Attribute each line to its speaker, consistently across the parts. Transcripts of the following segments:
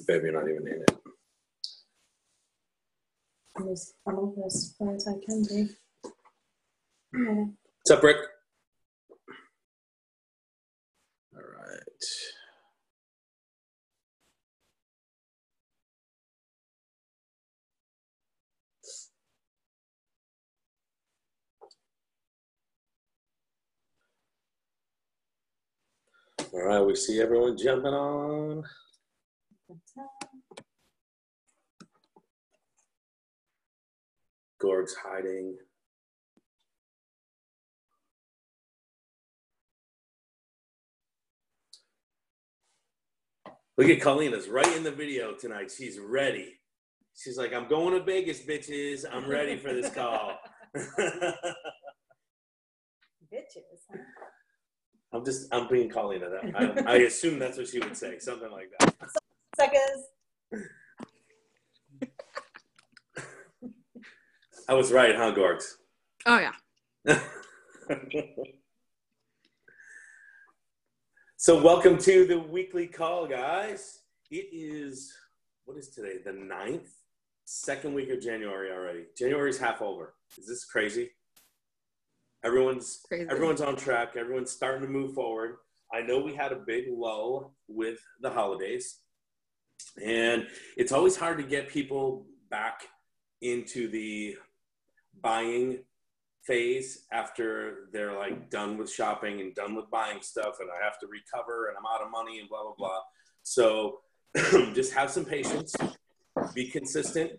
Speaker 1: Babe, you're not even in it.
Speaker 2: I'm as far as I can be. Yeah.
Speaker 1: What's up, Rick? All right. All right, we see everyone jumping on. Gorg's hiding. Look at Colina's right in the video tonight. She's ready. She's like, I'm going to Vegas, bitches. I'm ready for this call.
Speaker 2: Bitches, huh?
Speaker 1: I'm being Colina. I assume that's what she would say. Something like that.
Speaker 2: Suckers.
Speaker 1: I was right, huh, Gorgs?
Speaker 3: Oh, yeah.
Speaker 1: So welcome to the weekly call, guys. It is, what is today? The 9th? Second week of January already. January's half over. Is this crazy? Everyone's on track. Everyone's starting to move forward. I know we had a big lull with the holidays. And it's always hard to get people back into the buying phase after they're like done with shopping and done with buying stuff, and I have to recover and I'm out of money and blah, blah, blah. So just have some patience, be consistent,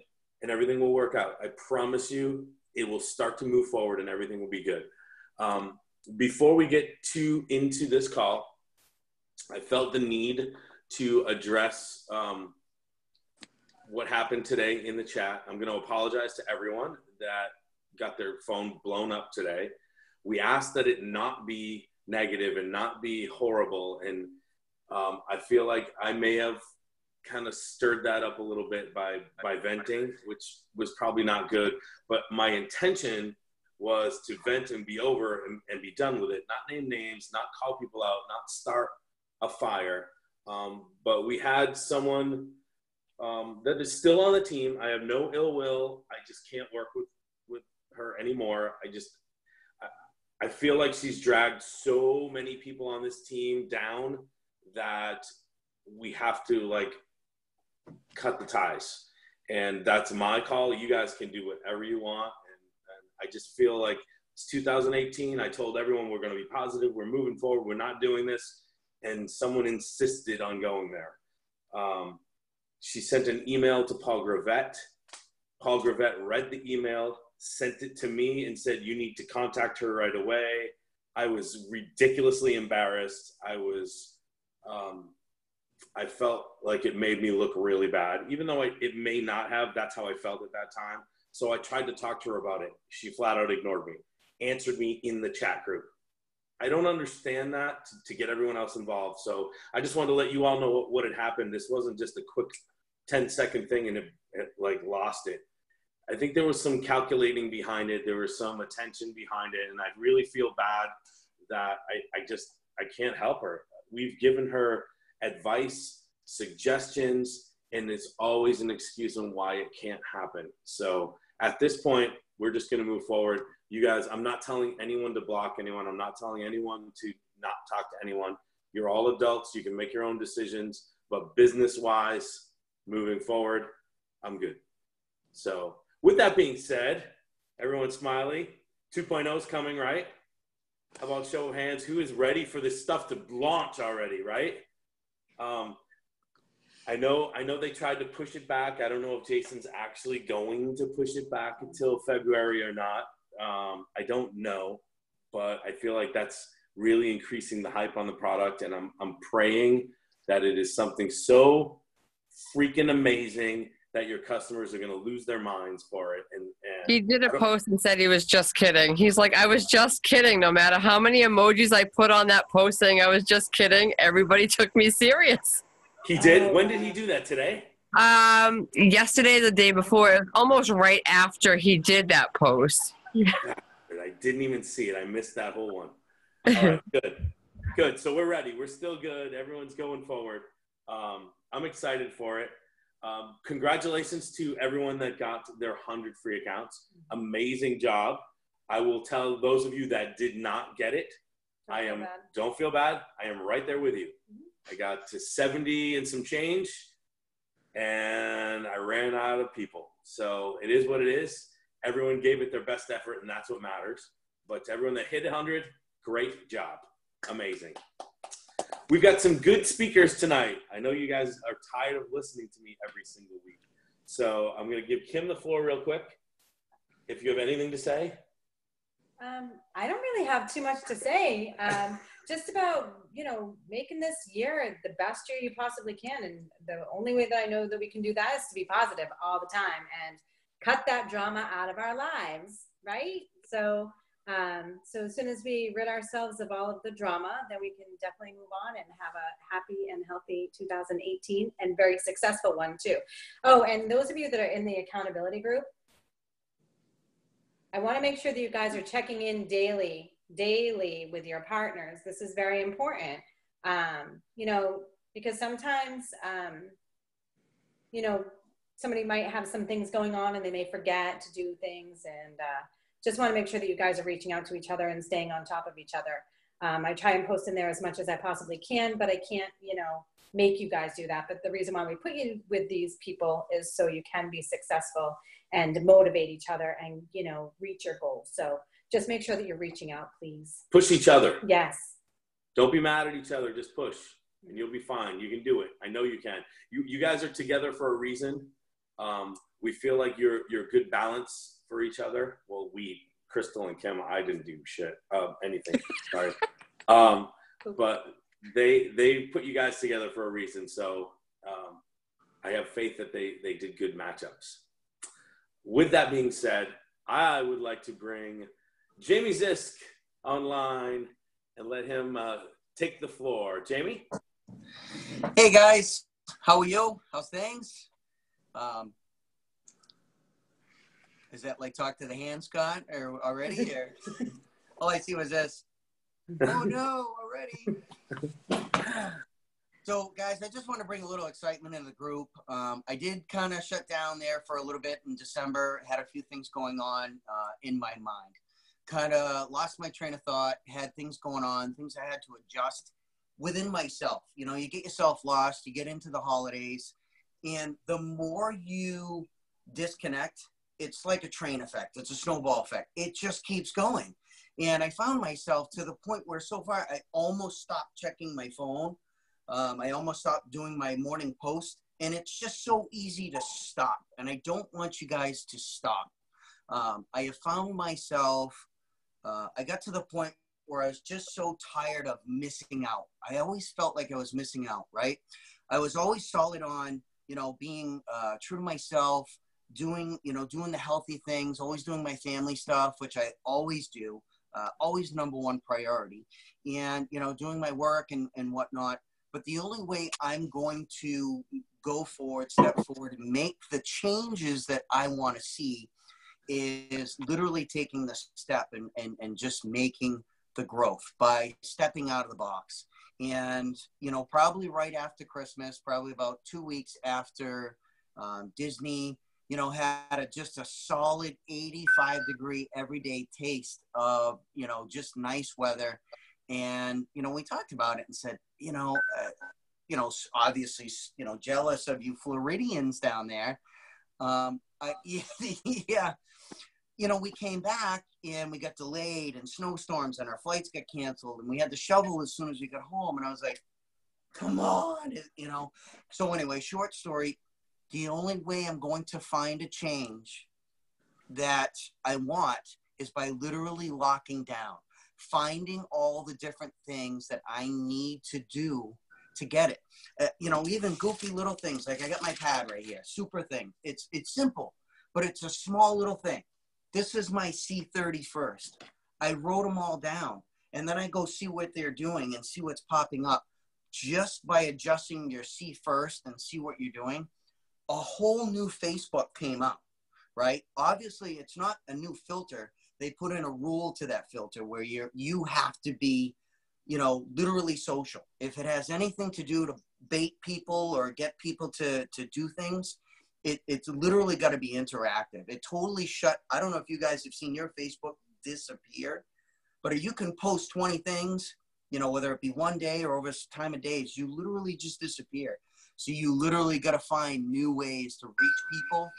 Speaker 1: and everything will work out. I promise you it will start to move forward and everything will be good. Before we get into this call, I felt the need to address what happened today in the chat. I'm going to apologize to everyone that got their phone blown up today. We asked that it not be negative and not be horrible. And I feel like I may have kind of stirred that up a little bit by venting, which was probably not good. But my intention was to vent and be over and be done with it. Not name names, not call people out, not start a fire. But we had someone that is still on the team. I have no ill will. I just can't work with her anymore. I feel like she's dragged so many people on this team down that we have to like cut the ties, and that's my call. You guys can do whatever you want, and I just feel like it's 2018. I told everyone we're going to be positive, we're moving forward, we're not doing this, and someone insisted on going there. She sent an email to Paul Gravette. Paul Gravette read the email, sent it to me and said, you need to contact her right away. I was ridiculously embarrassed. I felt like it made me look really bad, even though it may not have. That's how I felt at that time. So I tried to talk to her about it. She flat out ignored me, answered me in the chat group. I don't understand that to get everyone else involved. So I just wanted to let you all know what had happened. This wasn't just a quick 10-second thing and it like lost it. I think there was some calculating behind it. There was some attention behind it. And I really feel bad that I can't help her. We've given her advice, suggestions, and it's always an excuse on why it can't happen. So at this point, we're just going to move forward. You guys, I'm not telling anyone to block anyone. I'm not telling anyone to not talk to anyone. You're all adults. You can make your own decisions. But business-wise, moving forward, I'm good. So with that being said, everyone smiley. 2.0 is coming, right? How about show of hands? Who is ready for this stuff to launch already, right? I know they tried to push it back. I don't know if Jason's actually going to push it back until February or not. I don't know, but I feel like that's really increasing the hype on the product, and I'm praying that it is something so freaking amazing that your customers are going to lose their minds for it. And
Speaker 3: he did a post and said he was just kidding. He's like, I was just kidding. No matter how many emojis I put on that post saying I was just kidding, everybody took me serious.
Speaker 1: He did? When did he do that? Today?
Speaker 3: Yesterday, the day before. It was almost right after he did that post.
Speaker 1: I didn't even see it. I missed that whole one. All right, good. So we're ready. We're still good. Everyone's going forward. I'm excited for it. Congratulations to everyone that got their 100 free accounts. Amazing job. I will tell those of you that did not get it, don't feel bad. I am right there with you. I got to 70 and some change, and I ran out of people. So it is what it is. Everyone gave it their best effort, and that's what matters. But to everyone that hit 100, great job. Amazing. We've got some good speakers tonight. I know you guys are tired of listening to me every single week. So I'm going to give Kim the floor real quick. If you have anything to say.
Speaker 4: I don't really have too much to say. Just about, making this year the best year you possibly can. And the only way that I know that we can do that is to be positive all the time and cut that drama out of our lives, right? So as soon as we rid ourselves of all of the drama, then we can definitely move on and have a happy and healthy 2018 and very successful one too. Oh, and those of you that are in the accountability group, I want to make sure that you guys are checking in daily with your partners. This is very important, because sometimes, somebody might have some things going on and they may forget to do things, and just want to make sure that you guys are reaching out to each other and staying on top of each other. I try and post in there as much as I possibly can, but I can't, make you guys do that. But the reason why we put you with these people is so you can be successful and motivate each other and, reach your goals. So just make sure that you're reaching out, please.
Speaker 1: Push each other.
Speaker 4: Yes.
Speaker 1: Don't be mad at each other. Just push and you'll be fine. You can do it. I know you can. You guys are together for a reason. We feel like you're good balance for each other. Well, Crystal and Kim, I didn't do shit, anything. Sorry. But they put you guys together for a reason. So I have faith that they did good matchups. With that being said, I would like to bring Jamie Zisk online and let him take the floor. Jamie?
Speaker 5: Hey guys, how are you? How's things? Is that like talk to the hand, Scott, or already? Or all I see was this. Oh no, already. So guys, I just want to bring a little excitement in the group. I did kind of shut down there for a little bit in December, had a few things going on in my mind. Kind of lost my train of thought, had things going on, things I had to adjust within myself. You get yourself lost, you get into the holidays, and the more you disconnect, it's like a train effect. It's a snowball effect. It just keeps going. And I found myself to the point where so far I almost stopped checking my phone. I almost stopped doing my morning post, and it's just so easy to stop. And I don't want you guys to stop. I have found myself, I got to the point where I was just so tired of missing out. I always felt like I was missing out, right? I was always solid on, being true to myself, doing the healthy things, always doing my family stuff, which I always do, always number one priority, and, doing my work and whatnot. But the only way I'm going to go forward, step forward, and make the changes that I want to see is literally taking the step and just making the growth by stepping out of the box. And, probably right after Christmas, probably about 2 weeks after Disney, had just a solid 85-degree everyday taste of, just nice weather. And, we talked about it and said, obviously, jealous of you Floridians down there. Yeah. We came back and we got delayed and snowstorms and our flights got canceled and we had to shovel as soon as we got home. And I was like, come on, So anyway, short story, the only way I'm going to find a change that I want is by literally locking down, finding all the different things that I need to do to get it. Even goofy little things. Like I got my pad right here, super thing. It's simple, but it's a small little thing. This is my C31st. I wrote them all down and then I go see what they're doing and see what's popping up. Just by adjusting your C1st and see what you're doing, a whole new Facebook came up, right? Obviously, it's not a new filter. They put in a rule to that filter where you have to be literally social. If it has anything to do to bait people or get people to do things, it's literally got to be interactive. It totally shut. I don't know if you guys have seen your Facebook disappear, but you can post 20 things, whether it be one day or over a time of days, you literally just disappear. So you literally got to find new ways to reach people,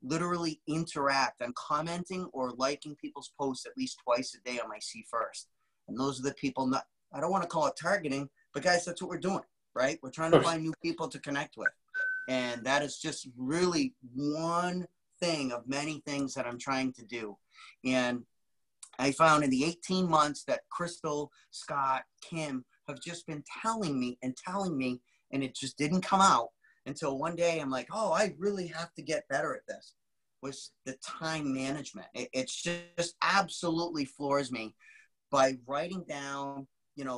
Speaker 5: literally interact. I'm commenting or liking people's posts at least twice a day on my See First. And those are the people, I don't want to call it targeting, but guys, that's what we're doing, right? We're trying to find new people to connect with. And that is just really one thing of many things that I'm trying to do. And I found in the 18 months that Crystal, Scott, Kim have just been telling me, and it just didn't come out until one day I'm like, oh, I really have to get better at this, was the time management. It's just absolutely floors me by writing down,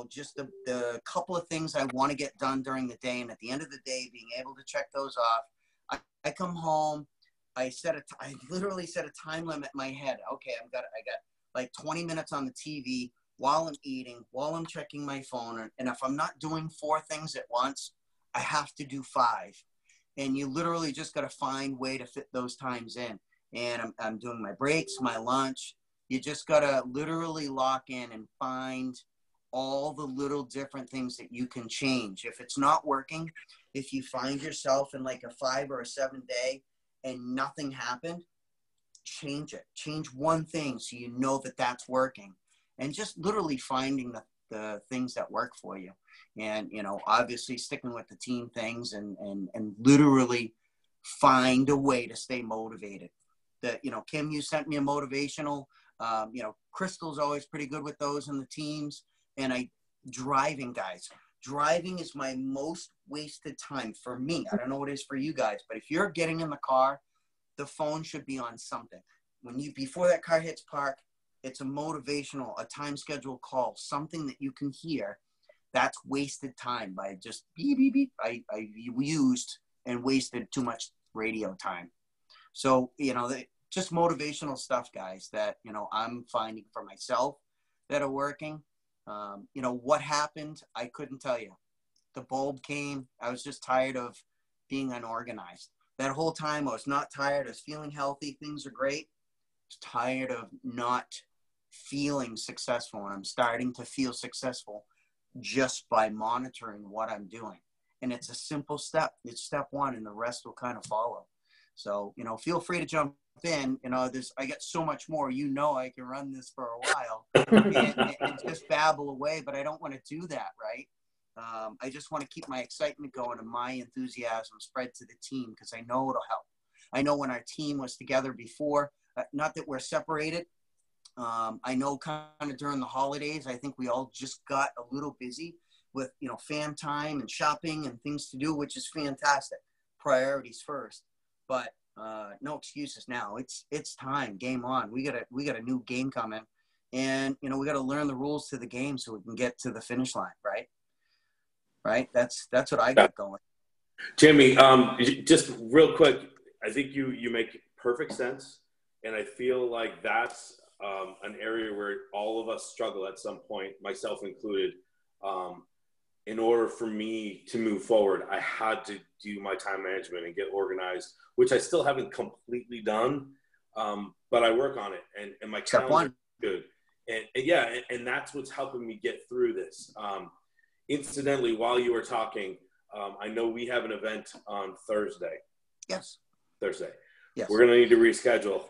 Speaker 5: just the couple of things I want to get done during the day. And at the end of the day, being able to check those off. I come home, I literally set a time limit in my head. Okay, I got like 20 minutes on the TV while I'm eating, while I'm checking my phone. And if I'm not doing 4 things at once, I have to do 5. And you literally just got to find a way to fit those times in. And I'm doing my breaks, my lunch. You just got to literally lock in and find all the little different things that you can change. If it's not working, if you find yourself in like a 5 or a 7 day and nothing happened, change it. Change one thing so you know that that's working. And just literally finding the things that work for you. And, obviously sticking with the team things and literally find a way to stay motivated. Kim, you sent me a motivational, Crystal's always pretty good with those in the teams. And driving, guys. Driving is my most wasted time for me. I don't know what it is for you guys, but if you're getting in the car, the phone should be on something. Before that car hits park, it's a motivational, a time schedule call, something that you can hear. That's wasted time by just beep, beep, beep. I used and wasted too much radio time. So, just motivational stuff, guys, that, I'm finding for myself that are working. What happened, I couldn't tell you. The bulb came. I was just tired of being unorganized. That whole time I was not tired. I was feeling healthy. Things are great. I was tired of not feeling successful. And I'm starting to feel successful just by monitoring what I'm doing. And it's a simple step. It's step 1 and the rest will kind of follow. So, feel free to jump in. I got so much more. I can run this for a while and just babble away, but I don't want to do that, right? I just want to keep my excitement going and my enthusiasm spread to the team because I know it'll help. I know when our team was together before, not that we're separated. I know kind of during the holidays, I think we all just got a little busy with, fan time and shopping and things to do, which is fantastic. Priorities first, but no excuses now. It's time. Game on. We got a new game coming, and we got to learn the rules to the game so we can get to the finish line. Right. That's what I got going.
Speaker 1: Jimmy, just real quick, I think you make perfect sense, and I feel like that's an area where all of us struggle at some point, myself included. In order for me to move forward, I had to do my time management and get organized, which I still haven't completely done, but I work on it, and my calendar is good. And that's what's helping me get through this. Incidentally, while you were talking, I know we have an event on Thursday.
Speaker 5: Yes.
Speaker 1: Thursday.
Speaker 5: Yes.
Speaker 1: We're going to need to reschedule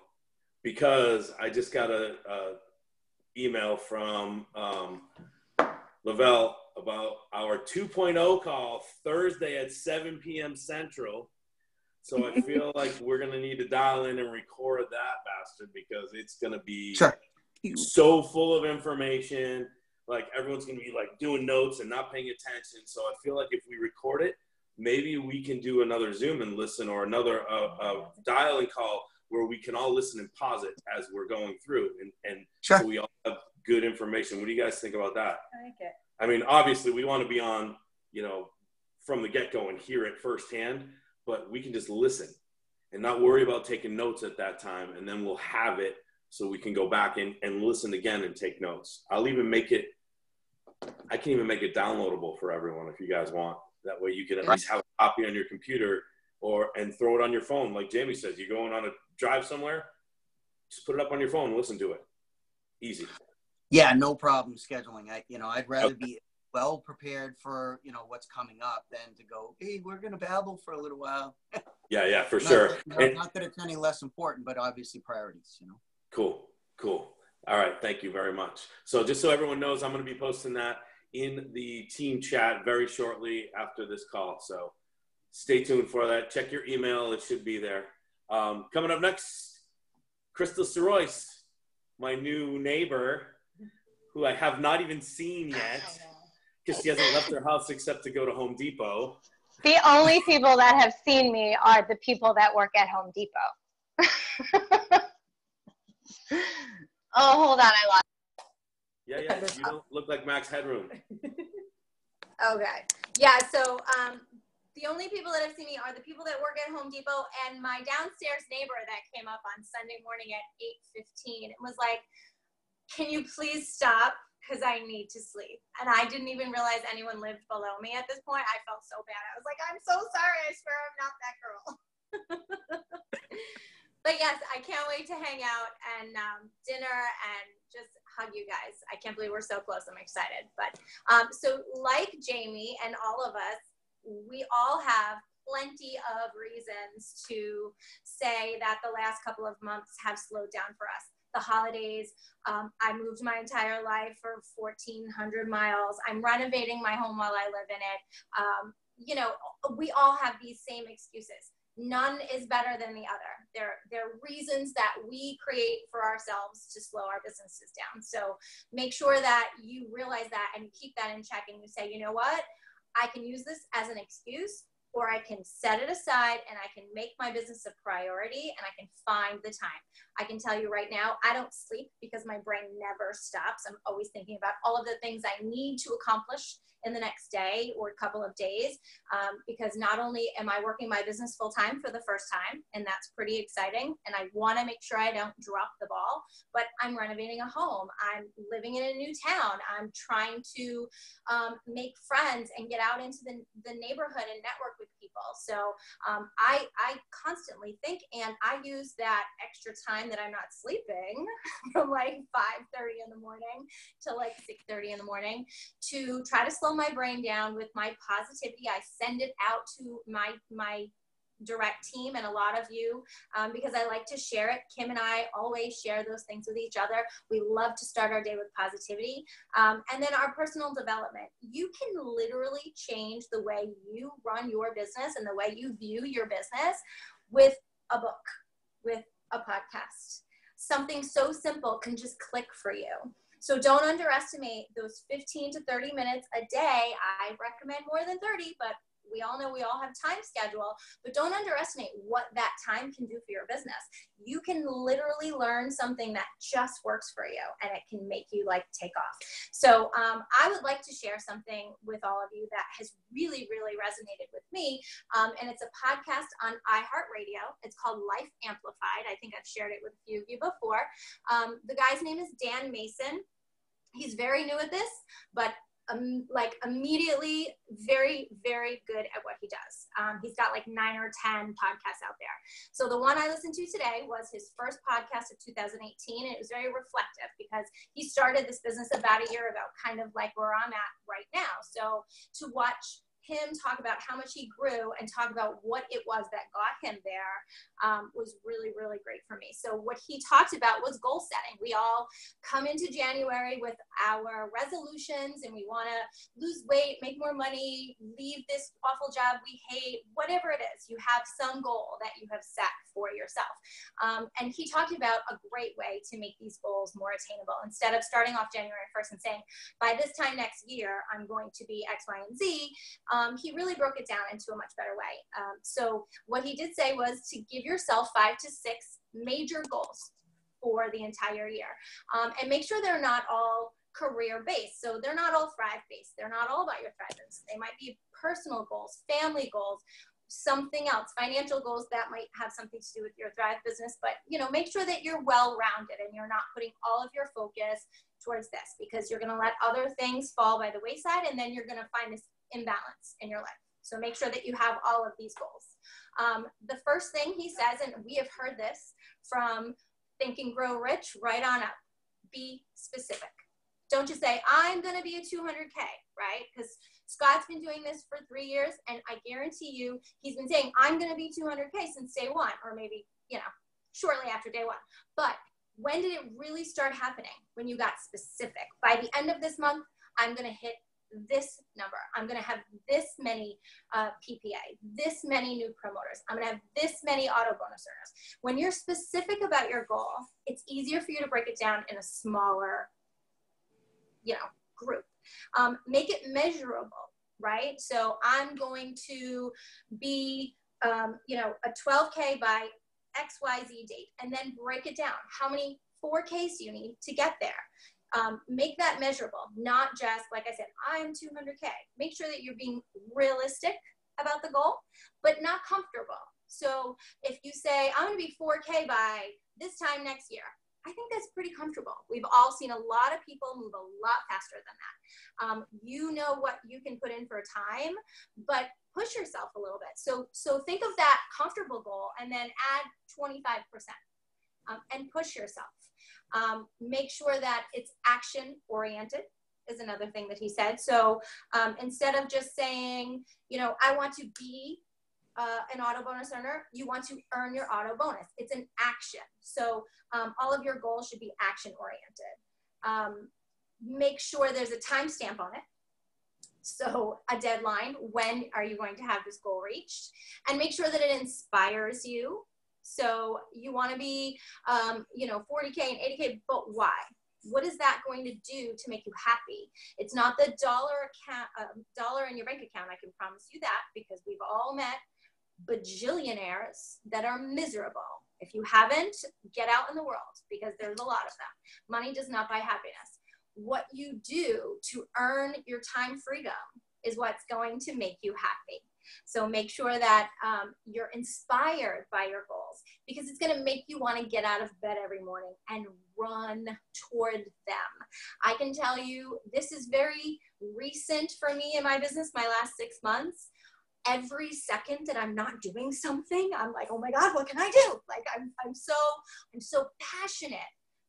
Speaker 1: because I just got a email from Lavelle about our 2.0 call Thursday at 7 p.m. Central. So I feel like we're going to need to dial in and record that bastard because it's going to be so full of information. Like everyone's going to be like doing notes and not paying attention. So I feel like if we record it, maybe we can do another Zoom and listen, or another dialing call where we can all listen and pause it as we're going through. And so we all have good information. What do you guys think about that?
Speaker 4: I like it.
Speaker 1: I mean, obviously we want to be on, from the get-go and hear it firsthand, but we can just listen and not worry about taking notes at that time. And then we'll have it so we can go back and listen again and take notes. I'll even make it I can even make it downloadable for everyone if you guys want. That way you can at least have a copy on your computer and throw it on your phone. Like Jamie says, you're going on a drive somewhere, just put it up on your phone and listen to it. Easy.
Speaker 5: Yeah, no problem scheduling. I'd rather be well prepared for, what's coming up than to go, hey, we're going to babble for a little while.
Speaker 1: Yeah, for sure.
Speaker 5: Not that it's any less important, but obviously priorities,
Speaker 1: Cool. All right. Thank you very much. So just so everyone knows, I'm going to be posting that in the team chat very shortly after this call. So stay tuned for that. Check your email. It should be there. Coming up next, Crystal Sorois, my new neighbor, who I have not even seen yet because she hasn't left her house except to go to Home Depot.
Speaker 6: The only people that have seen me are the people that work at Home Depot. Oh, hold on, I lost.
Speaker 1: Yeah, you don't look like Max Headroom.
Speaker 7: Okay. Yeah, so the only people that have seen me are the people that work at Home Depot and my downstairs neighbor that came up on Sunday morning at 8:15. It was like, can you please stop? Because I need to sleep. And I didn't even realize anyone lived below me at this point. I felt so bad. I was like, I'm so sorry. I swear I'm not that girl. But yes, I can't wait to hang out and dinner and just hug you guys. I can't believe we're so close. I'm excited. But so like Jamie and all of us, we all have plenty of reasons to say that the last couple of months have slowed down for us. The holidays, I moved my entire life for 1,400 miles. I'm renovating my home while I live in it. We all have these same excuses. None is better than the other. They're reasons that we create for ourselves to slow our businesses down. So make sure that you realize that and you keep that in check and you say, you know what? I can use this as an excuse, or I can set it aside and I can make my business a priority and I can find the time. I can tell you right now, I don't sleep because my brain never stops. I'm always thinking about all of the things I need to accomplish in the next day or a couple of days, because not only am I working my business full time for the first time, and that's pretty exciting, and I want to make sure I don't drop the ball, but I'm renovating a home. I'm living in a new town. I'm trying to make friends and get out into the neighborhood and network with people. So I constantly think, and I use that extra time that I'm not sleeping from like 5:30 in the morning to like 6:30 in the morning to try to slow my brain down with my positivity. I send it out to my direct team and a lot of you because I like to share it. Kim and I always share those things with each other. We love to start our day with positivity. And then our personal development. You can literally change the way you run your business and the way you view your business with a book, with a podcast. Something so simple can just click for you. So don't underestimate those 15 to 30 minutes a day. I recommend more than 30, but we all know we all have time schedule, but don't underestimate what that time can do for your business. You can literally learn something that just works for you and it can make you like take off. So I would like to share something with all of you that has really, really resonated with me. And it's a podcast on iHeartRadio. It's called Life Amplified. I think I've shared it with a few of you before. The guy's name is Dan Mason. He's very new at this, but like immediately very, very good at what he does. He's got like 9 or 10 podcasts out there. So the one I listened to today was his first podcast of 2018. And it was very reflective because he started this business about a year ago, kind of like where I'm at right now. So to watch him talk about how much he grew and talk about what it was that got him there was really, really great for me. So what he talked about was goal setting. We all come into January with our resolutions and we want to lose weight, make more money, leave this awful job we hate, whatever it is. You have some goal that you have set for yourself. And he talked about a great way to make these goals more attainable. Instead of starting off January 1st and saying, by this time next year, I'm going to be X, Y, and Z, he really broke it down into a much better way. So what he did say was to give yourself 5 to 6 major goals for the entire year. And make sure they're not all career-based. So they're not all Thrive-based. They're not all about your Thrive. They might be personal goals, family goals, something else, financial goals that might have something to do with your Thrive business, but make sure that you're well-rounded and you're not putting all of your focus towards this, because you're going to let other things fall by the wayside, and then you're going to find this imbalance in your life. So make sure that you have all of these goals. The first thing he says, and we have heard this from Think and Grow Rich right on up, be specific. Don't just say, I'm going to be a 200K, right? Because Scott's been doing this for 3 years, and I guarantee you he's been saying, I'm going to be 200K since day one, or maybe, shortly after day one. But when did it really start happening? When you got specific. By the end of this month, I'm going to hit this number. I'm going to have this many PPA, this many new promoters. I'm going to have this many auto bonus earners. When you're specific about your goal, it's easier for you to break it down in a smaller group. Make it measurable, right? So I'm going to be, a 12K by XYZ date, and then break it down. How many 4Ks do you need to get there? Make that measurable, not just, like I said, I'm 200K. Make sure that you're being realistic about the goal, but not comfortable. So if you say, I'm going to be 4K by this time next year, I think that's pretty comfortable. We've all seen a lot of people move a lot faster than that. You know what you can put in for a time, but push yourself a little bit. So think of that comfortable goal and then add 25% and push yourself. Make sure that it's action oriented is another thing that he said. So instead of just saying, I want to be an auto bonus earner, you want to earn your auto bonus. It's an action. So all of your goals should be action oriented. Make sure there's a timestamp on it. So a deadline, when are you going to have this goal reached? And make sure that it inspires you. So you want to be, 40K and 80K, but why? What is that going to do to make you happy? It's not the dollar in your bank account. I can promise you that, because we've all met bajillionaires that are miserable. If you haven't, get out in the world, because there's a lot of them. Money does not buy happiness. What you do to earn your time freedom is what's going to make you happy. So make sure that you're inspired by your goals, because it's going to make you want to get out of bed every morning and run toward them. I can tell you this is very recent for me in my business, my last 6 months. Every second that I'm not doing something, I'm like, oh my God, what can I do? Like I'm so passionate,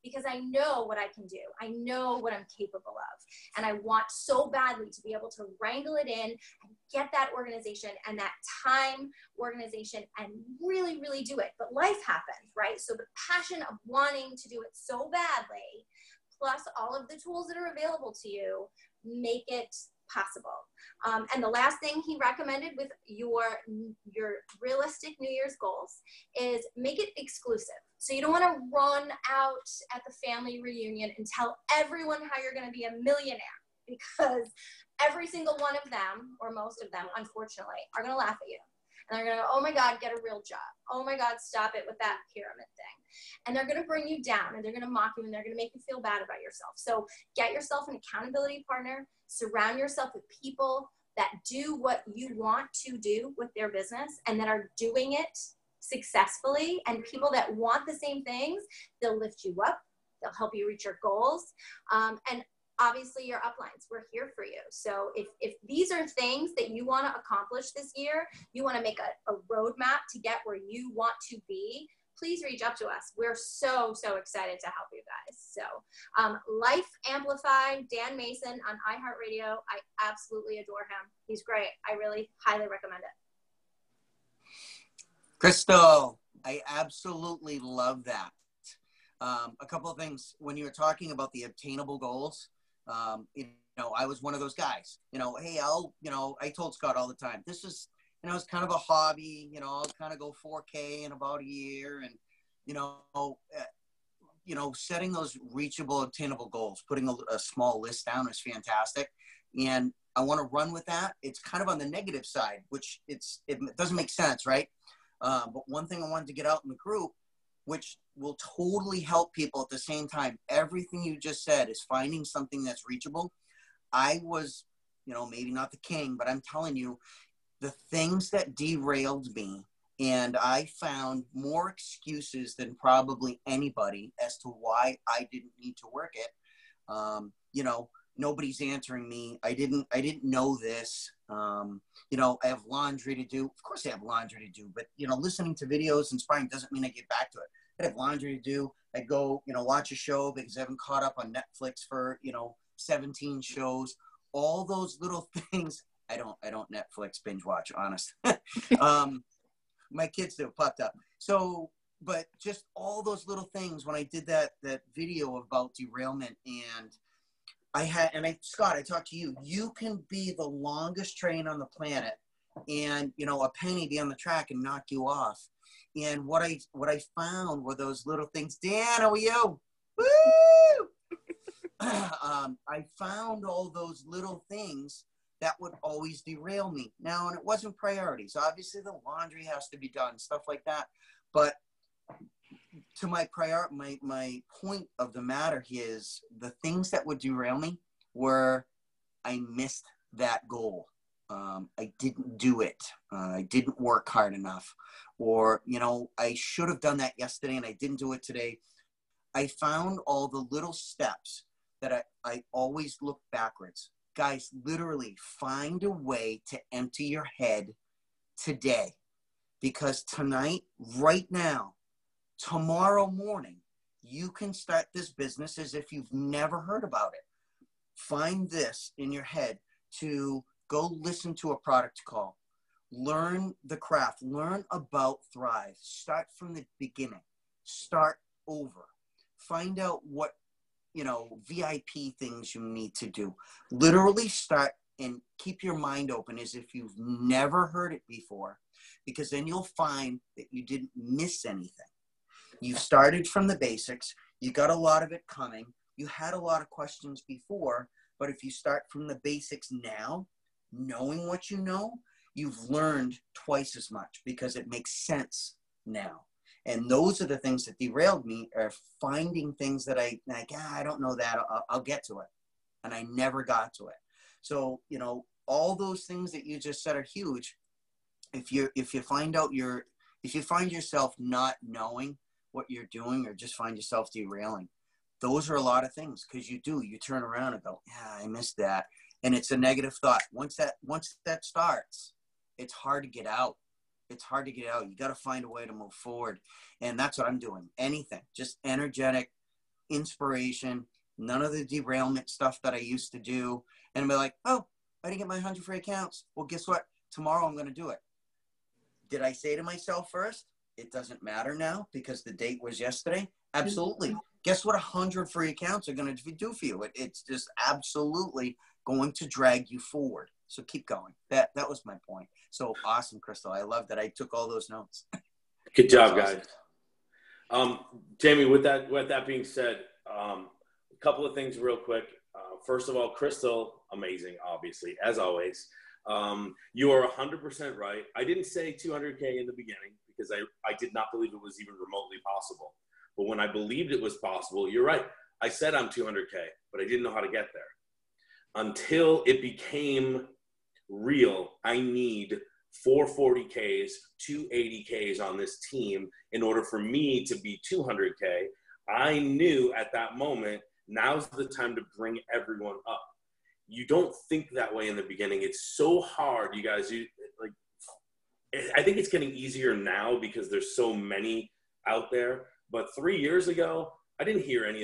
Speaker 7: because I know what I can do. I know what I'm capable of. And I want so badly to be able to wrangle it in and get that organization and that time organization and really, really do it. But life happens, right? So the passion of wanting to do it so badly, plus all of the tools that are available to you, make it possible. And the last thing he recommended with your realistic New Year's goals is make it exclusive. So you don't want to run out at the family reunion and tell everyone how you're going to be a millionaire, because every single one of them, or most of them, unfortunately, are going to laugh at you. And they're going to go, oh my God, get a real job. Oh my God, stop it with that pyramid thing. And they're going to bring you down, and they're going to mock you, and they're going to make you feel bad about yourself. So get yourself an accountability partner. Surround yourself with people that do what you want to do with their business and that are doing it successfully, and people that want the same things. They'll lift you up. They'll help you reach your goals. And obviously your uplines, we're here for you. So if these are things that you want to accomplish this year, you want to make a roadmap to get where you want to be, please reach out to us. We're so excited to help you guys. So Life Amplified, Dan Mason on iHeartRadio. I absolutely adore him. He's great. I really highly recommend it.
Speaker 5: Crystal, I absolutely love that. A couple of things when you were talking about the obtainable goals. I was one of those guys. Hey, I told Scott all the time, this is, it's kind of a hobby. I'll kind of go 4K in about a year, and setting those reachable, obtainable goals, putting a small list down is fantastic, and I want to run with that. It's kind of on the negative side, which it doesn't make sense, right? But one thing I wanted to get out in the group, which will totally help people at the same time. Everything you just said is finding something that's reachable. I was, maybe not the king, but I'm telling you, the things that derailed me, and I found more excuses than probably anybody as to why I didn't need to work it. You know, nobody's answering me. I didn't know this. You know, I have laundry to do. Of course I have laundry to do, but you know, listening to videos inspiring doesn't mean I get back to it. I have laundry to do. I go, you know, watch a show because I haven't caught up on Netflix for, you know, 17 shows. All those little things. I don't Netflix binge watch, honest. My kids do, popped up. So, but just all those little things when I did that video about derailment, and Scott, I talked to you. You can be the longest train on the planet, and you know, a penny be on the track and knock you off. And what I found were those little things. Dan, how are you? Woo! I found all those little things that would always derail me. Now, and it wasn't priorities. Obviously, the laundry has to be done, stuff like that. But to my point of the matter is the things that would derail me were I missed that goal. I didn't do it. I didn't work hard enough. Or, you know, I should have done that yesterday and I didn't do it today. I found all the little steps that I always look backwards. Guys, literally find a way to empty your head today. Because tonight, right now, tomorrow morning, you can start this business as if you've never heard about it. Find this in your head to go listen to a product call. Learn the craft. Learn about Thrive. Start from the beginning. Start over. Find out what, you know, VIP things you need to do. Literally start and keep your mind open as if you've never heard it before, because then you'll find that you didn't miss anything. You started from the basics. You got a lot of it coming. You had a lot of questions before, but if you start from the basics now, knowing what you know, you've learned twice as much because it makes sense now. And those are the things that derailed me, are finding things that I don't know that, I'll get to it. And I never got to it. So, you know, all those things that you just said are huge. If you find yourself not knowing what you're doing, or just find yourself derailing, those are a lot of things, because you turn around and go, yeah, I missed that. And it's a negative thought. Once that starts, it's hard to get out. It's hard to get out. You got to find a way to move forward. And that's what I'm doing. Anything, just energetic inspiration, none of the derailment stuff that I used to do. And be like, oh, I didn't get my 100 free accounts. Well, guess what? Tomorrow I'm going to do it. Did I say to myself first, it doesn't matter now because the date was yesterday? Absolutely. Guess what 100 free accounts are going to do for you? It's just absolutely going to drag you forward. So keep going. That was my point. So awesome, Crystal. I love that I took all those notes.
Speaker 1: Good job, guys. Jamie, with that being said, a couple of things real quick. First of all, Crystal, amazing, obviously, as always. You are 100% right. I didn't say 200K in the beginning because I did not believe it was even remotely possible. But when I believed it was possible, you're right. I said I'm 200K, but I didn't know how to get there. Until it became real, I need 440Ks, 280Ks on this team in order for me to be 200K. I knew at that moment, now's the time to bring everyone up. You don't think that way in the beginning. It's so hard, you guys. I think it's getting easier now because there's so many out there. But 3 years ago, I didn't hear any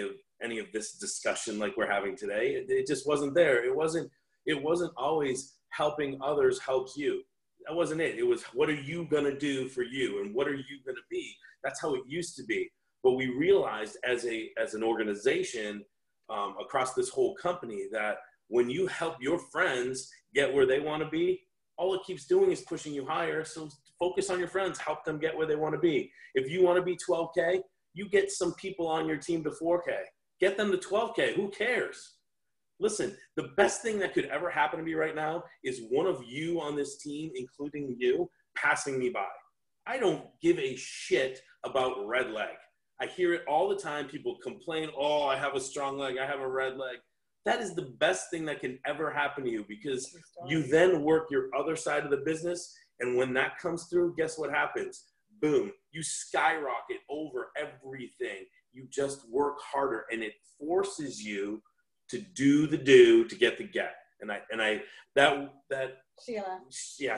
Speaker 1: of this discussion like we're having today. It just wasn't there. It wasn't always helping others helps you. That wasn't it. It was, what are you gonna do for you, and what are you gonna be? That's how it used to be. But we realized as an organization across this whole company that when you help your friends get where they want to be, all it keeps doing is pushing you higher. So focus on your friends, help them get where they want to be. If you want to be 12K, you get some people on your team to 4K. Get them to 12K. Who cares? Listen, the best thing that could ever happen to me right now is one of you on this team, including you, passing me by. I don't give a shit about red leg. I hear it all the time. People complain, oh, I have a strong leg. I have a red leg. that is the best thing that can ever happen to you, because you then work your other side of the business. And when that comes through, guess what happens? Boom, you skyrocket over everything. You just work harder, and it forces you to do the do to get the get.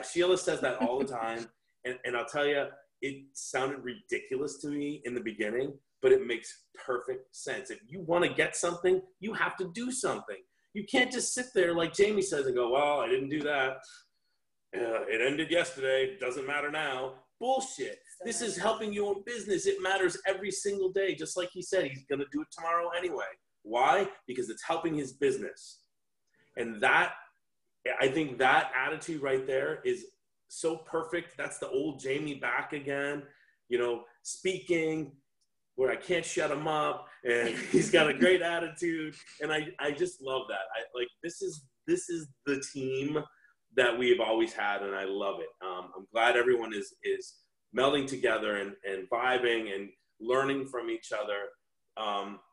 Speaker 1: Sheila says that all the time. And I'll tell you, it sounded ridiculous to me in the beginning, but it makes perfect sense. If you want to get something, you have to do something. You can't just sit there like Jamie says and go, well, I didn't do that. It ended yesterday. Doesn't matter now. Bullshit. This is helping you in business. It matters every single day. Just like he said, he's going to do it tomorrow anyway. Why? Because it's helping his business. And that, I think that attitude right there is so perfect. That's the old Jamie back again, you know, speaking where I can't shut him up, and he's got a great attitude. And I just love that. This is the team that we've always had, and I love it. I'm glad everyone is melding together and vibing and learning from each other.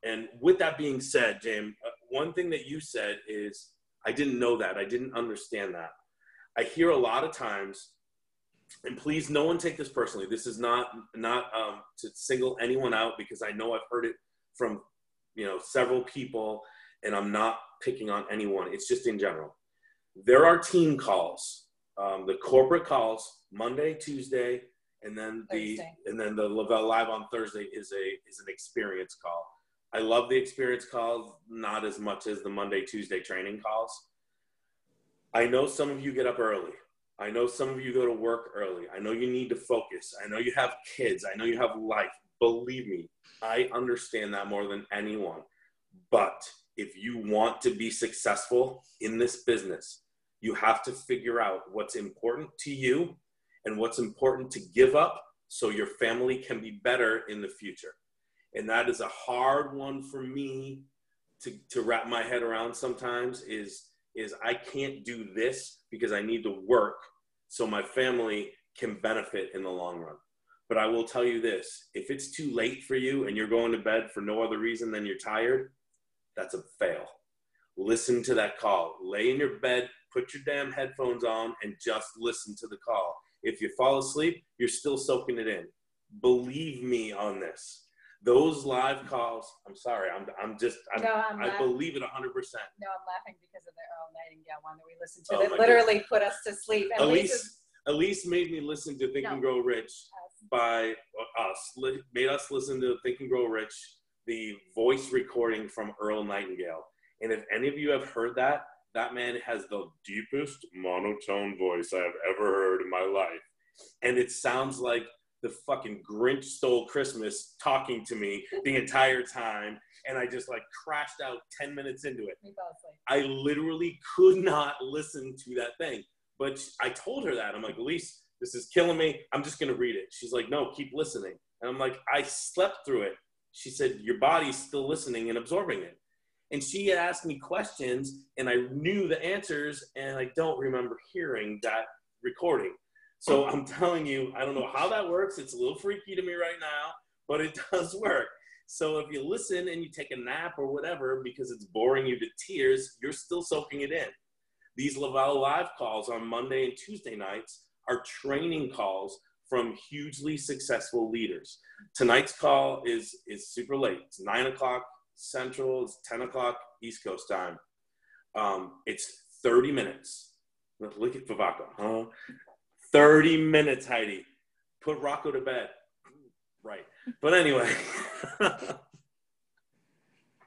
Speaker 1: And with that being said, James, one thing that you said is, I didn't know that. I didn't understand that. I hear a lot of times, and please, no one take this personally. This is not to single anyone out, because I know I've heard it from, several people, and I'm not picking on anyone. It's just in general. There are team calls, the corporate calls, Monday, Tuesday, and then the Lavelle Live on Thursday is an experience call. I love the experience calls, not as much as the Monday, Tuesday training calls. I know some of you get up early. I know some of you go to work early. I know you need to focus. I know you have kids. I know you have life. Believe me, I understand that more than anyone. But if you want to be successful in this business, you have to figure out what's important to you and what's important to give up so your family can be better in the future. And that is a hard one for me to wrap my head around sometimes, is I can't do this because I need to work so my family can benefit in the long run. But I will tell you this, if it's too late for you and you're going to bed for no other reason than you're tired, that's a fail. Listen to that call. Lay in your bed, put your damn headphones on, and just listen to the call. If you fall asleep, you're still soaking it in. Believe me on this. Those live calls, I'm sorry, I believe it 100%.
Speaker 4: No, I'm laughing because of the Earl Nightingale one that we listened to that literally put us to sleep.
Speaker 1: Elise made me listen to Think and Grow Rich by us, made us listen to Think and Grow Rich, the voice recording from Earl Nightingale. And if any of you have heard that, that man has the deepest monotone voice I have ever heard in my life. And it sounds like the fucking Grinch Stole Christmas talking to me the entire time. And I just crashed out 10 minutes into it. I literally could not listen to that thing. But I told her that. I'm like, Elise, this is killing me. I'm just going to read it. She's like, no, keep listening. And I'm like, I slept through it. She said, your body's still listening and absorbing it. And she asked me questions, and I knew the answers, and I don't remember hearing that recording. So I'm telling you, I don't know how that works. It's a little freaky to me right now, but it does work. So if you listen and you take a nap or whatever because it's boring you to tears, you're still soaking it in. These Lavelle Live calls on Monday and Tuesday nights are training calls from hugely successful leaders. Tonight's call is super late. It's 9 o'clock Central. It's 10 o'clock East Coast time. It's 30 minutes. Look at Vivako, huh? 30 minutes, Heidi. Put Rocco to bed. Right. But anyway.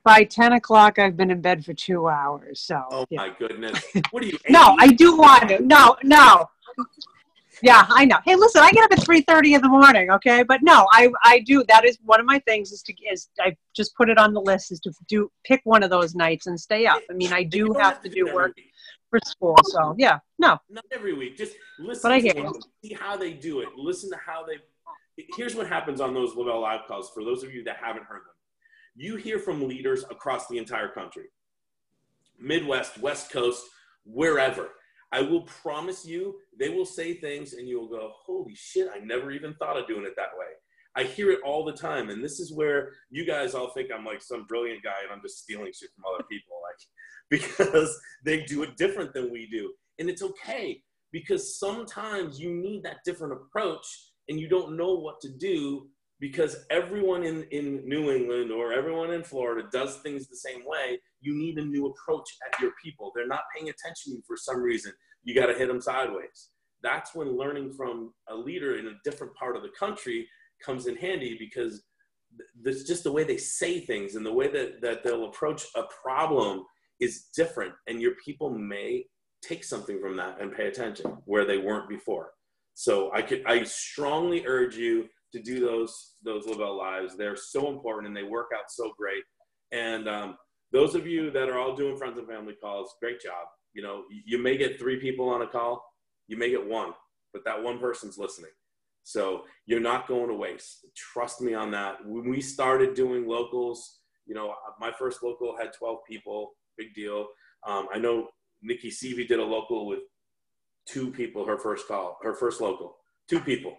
Speaker 8: By 10 o'clock, I've been in bed for 2 hours. So.
Speaker 1: Oh, my goodness. What are you?
Speaker 8: No, I do want to. No. Yeah, I know. Hey, listen, I get up at 3:30 in the morning, okay? But no, I do. That is one of my things is I just put it on the list is to pick one of those nights and stay up. I mean, I do have to do work for school. So, yeah, no.
Speaker 1: Not every week. Just listen
Speaker 8: but I hear
Speaker 1: to them, see how they do it. Listen to how they – here's what happens on those Lavelle Live calls for those of you that haven't heard them. You hear from leaders across the entire country, Midwest, West Coast, wherever. I will promise you they will say things and you'll go, holy shit, I never even thought of doing it that way. I hear it all the time. And this is where you guys all think I'm like some brilliant guy and I'm just stealing shit from other people. like, because they do it different than we do. And it's okay, because sometimes you need that different approach and you don't know what to do, because everyone in New England or everyone in Florida does things the same way. You need a new approach at your people. They're not paying attention to you for some reason. You got to hit them sideways. That's when learning from a leader in a different part of the country comes in handy, because there's just the way they say things and the way that they'll approach a problem is different. And your people may take something from that and pay attention where they weren't before. So I strongly urge you to do those Live Out Lives. They're so important and they work out so great. And those of you that are all doing friends and family calls, great job. You know, you may get 3 people on a call, you may get 1, but that one person's listening. So you're not going to waste. Trust me on that. When we started doing locals, you know, my first local had 12 people, big deal. I know Nikki Seavey did a local with 2 people, her first local, 2 people,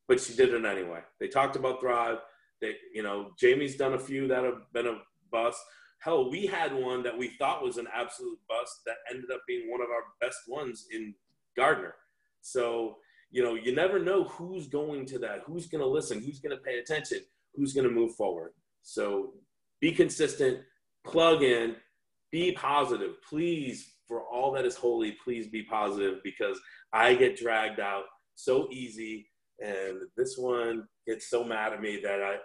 Speaker 1: but she did it anyway. They talked about Thrive. You know, Jamie's done a few that have been a bust. Hell, we had one that we thought was an absolute bust that ended up being one of our best ones in Gardner. So, you know, you never know who's going to that, who's going to listen, who's going to pay attention, who's going to move forward. So be consistent, plug in, be positive. Please, for all that is holy, please be positive, because I get dragged out so easy. And this one gets so mad at me that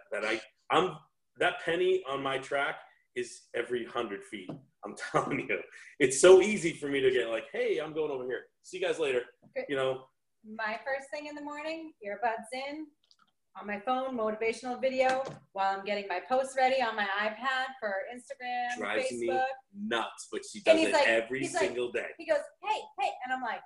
Speaker 1: I'm that penny on my track is every 100 feet. I'm telling you, it's so easy for me to get like, hey, I'm going over here. See you guys later. You know,
Speaker 4: My first thing in the morning, earbuds in, on my phone, motivational video, while I'm getting my posts ready on my iPad for Instagram,
Speaker 1: drives
Speaker 4: Facebook.
Speaker 1: me nuts, but she does it
Speaker 4: like,
Speaker 1: every single day.
Speaker 4: He goes, hey, and I'm like,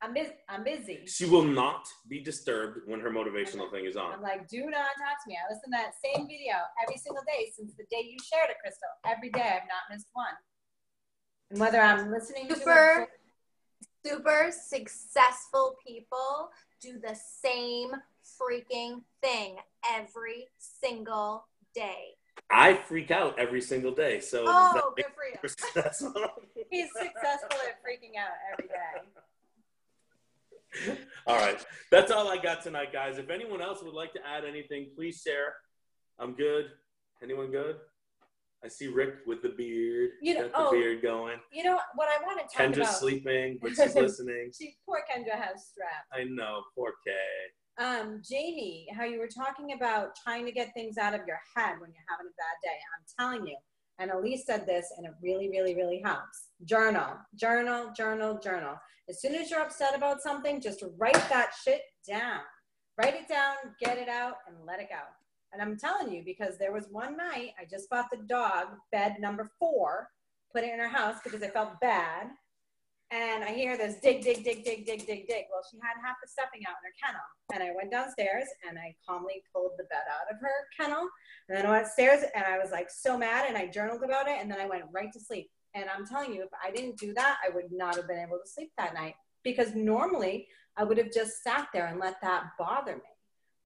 Speaker 4: I'm busy.
Speaker 1: She will not be disturbed when her motivational thing is on.
Speaker 4: I'm like, do not talk to me. I listen to that same video every single day since the day you shared it, Crystal. Every day, I've not missed one. And whether I'm listening to it,
Speaker 7: super successful people do the same freaking thing every single day.
Speaker 1: I freak out every single day. So
Speaker 7: good for you.
Speaker 4: He's successful at freaking out every day.
Speaker 1: All right. That's all I got tonight, guys. If anyone else would like to add anything, please share. I'm good. Anyone good? I see Rick with the beard. Got the beard going.
Speaker 4: You know what I want to talk about?
Speaker 1: Kendra's sleeping, but she's listening.
Speaker 4: Poor Kendra has strep.
Speaker 1: I know. Poor Kay.
Speaker 4: Jamie, how you were talking about trying to get things out of your head when you're having a bad day. I'm telling you. And Elise said this, and it really, really, really helps. Journal. As soon as you're upset about something, just write that shit down. Write it down, get it out, and let it go. And I'm telling you, because there was one night, I just bought the dog bed number 4, put it in her house because I felt bad. And I hear this dig. Well, she had half the stuffing out in her kennel. And I went downstairs and I calmly pulled the bed out of her kennel. And then I went upstairs and I was like so mad, and I journaled about it, and then I went right to sleep. And I'm telling you, if I didn't do that, I would not have been able to sleep that night, because normally I would have just sat there and let that bother me.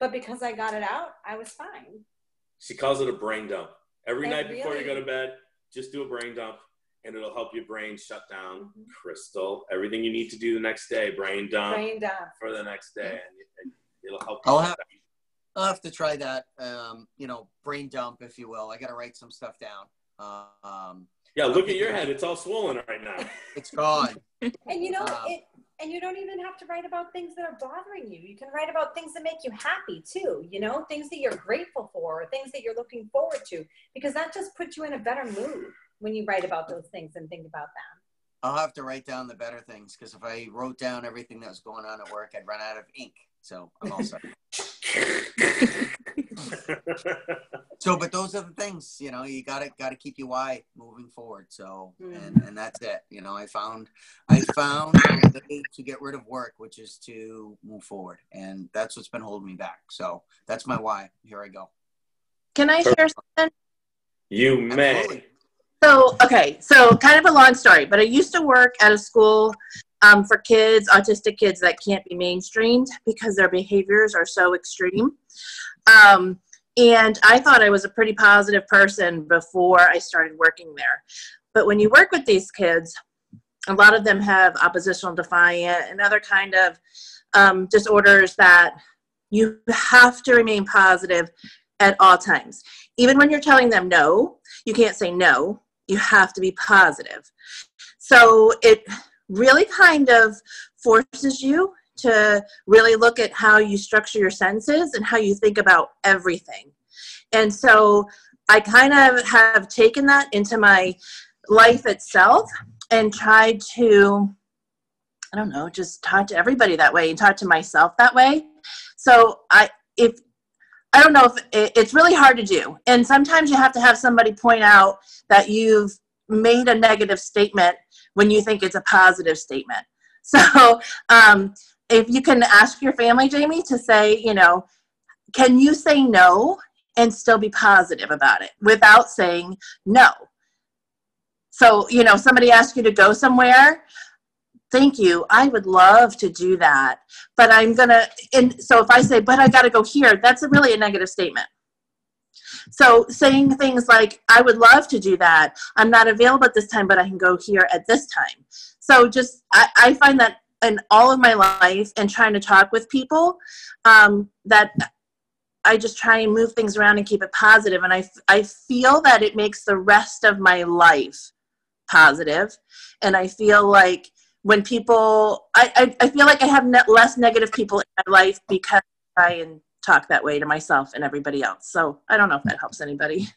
Speaker 4: But because I got it out, I was fine.
Speaker 1: She calls it a brain dump. Every night before you go to bed, just do a brain dump, and it'll help your brain shut down. Mm-hmm. Crystal, everything you need to do the next day, brain dump for the next day, and it'll help you.
Speaker 5: I'll have to try that, brain dump, if you will. I got to write some stuff down.
Speaker 1: Yeah, look at your head. It's all swollen right now.
Speaker 5: It's gone.
Speaker 4: And and you don't even have to write about things that are bothering you. You can write about things that make you happy too, things that you're grateful for, or things that you're looking forward to, because that just puts you in a better mood when you write about those things and think about them.
Speaker 5: I'll have to write down the better things, because if I wrote down everything that was going on at work, I'd run out of ink. So I'm all set. But those are the things, you gotta keep your why moving forward. So, and that's it. I found the way to get rid of work, which is to move forward. And that's what's been holding me back. So that's my why. Here I go.
Speaker 9: Can I share something?
Speaker 1: You may.
Speaker 5: Absolutely.
Speaker 9: So kind of a long story, but I used to work at a school for kids, autistic kids that can't be mainstreamed because their behaviors are so extreme. And I thought I was a pretty positive person before I started working there. But when you work with these kids, a lot of them have oppositional defiant and other kind of disorders that you have to remain positive at all times. Even when you're telling them no, you can't say no. You have to be positive. So it really kind of forces you to really look at how you structure your sentences and how you think about everything. And so I kind of have taken that into my life itself and tried to, I don't know, just talk to everybody that way and talk to myself that way. So I don't know if it's really hard to do. And sometimes you have to have somebody point out that you've made a negative statement when you think it's a positive statement. So if you can ask your family, Jamie, to say, you know, can you say no and still be positive about it without saying no? So, you know, somebody asks you to go somewhere. Thank you. I would love to do that. But I'm going to, and so if I say, but I got to go here, that's really a negative statement. So saying things like, I would love to do that. I'm not available at this time, but I can go here at this time. So just, I find that in all of my life and trying to talk with people, that I just try and move things around and keep it positive. And I feel that it makes the rest of my life positive. And I feel like when people, I feel like I have less negative people in my life because I try and talk that way to myself and everybody else. So I don't know if that helps anybody.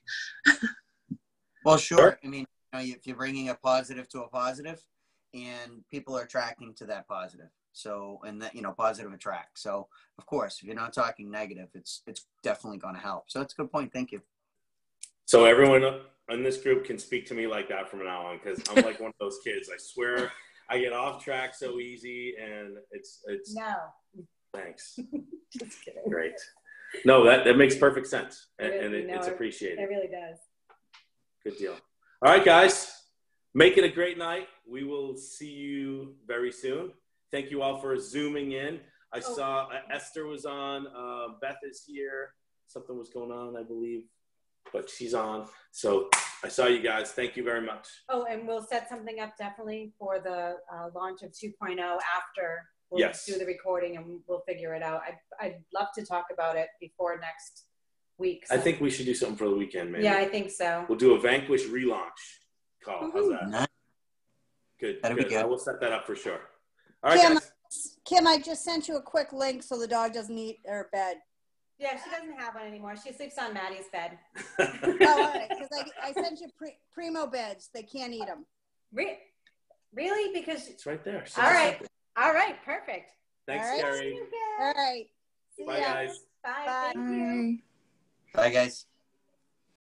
Speaker 5: Well, sure. I mean, you know, if you're bringing a positive to a positive, and people are attracting to that positive. So, and that, you know, positive attract. So of course, if you're not talking negative, it's definitely going to help. So that's a good point. Thank you.
Speaker 1: So everyone in this group can speak to me like that from now on, because I'm like one of those kids. I swear I get off track so easy, and it's
Speaker 4: No.
Speaker 1: Thanks.
Speaker 4: Just kidding.
Speaker 1: Great. No, that makes perfect sense, and
Speaker 4: Really,
Speaker 1: it's appreciated.
Speaker 4: It really does.
Speaker 1: Good deal. All right, guys. Make it a great night. We will see you very soon. Thank you all for Zooming in. I saw Esther was on. Beth is here. Something was going on, I believe, but she's on. So I saw you guys. Thank you very much.
Speaker 4: Oh, and we'll set something up definitely for the launch of 2.0 after we'll do the recording, and we'll figure it out. I'd love to talk about it before next week. So.
Speaker 1: I think we should do something for the weekend, man.
Speaker 4: Yeah, I think so.
Speaker 1: We'll do a Vanquish relaunch call. How's that?
Speaker 5: Nice.
Speaker 1: Good.
Speaker 5: That'd be good.
Speaker 1: I will set that up for sure. All right, guys.
Speaker 10: Kim, I just sent you a quick link so the dog doesn't eat her bed.
Speaker 4: Yeah, she doesn't have one anymore. She sleeps on Maddie's bed.
Speaker 10: Oh, all right, because I sent you primo beds. They can't eat them.
Speaker 4: Really? Because
Speaker 1: it's right there.
Speaker 4: All right. All right. Perfect.
Speaker 1: Thanks,
Speaker 10: all right.
Speaker 1: Gary.
Speaker 10: All right.
Speaker 4: See
Speaker 1: Bye,
Speaker 4: ya.
Speaker 1: guys.
Speaker 4: Bye.
Speaker 10: Bye.
Speaker 4: Thank you.
Speaker 5: Bye, guys.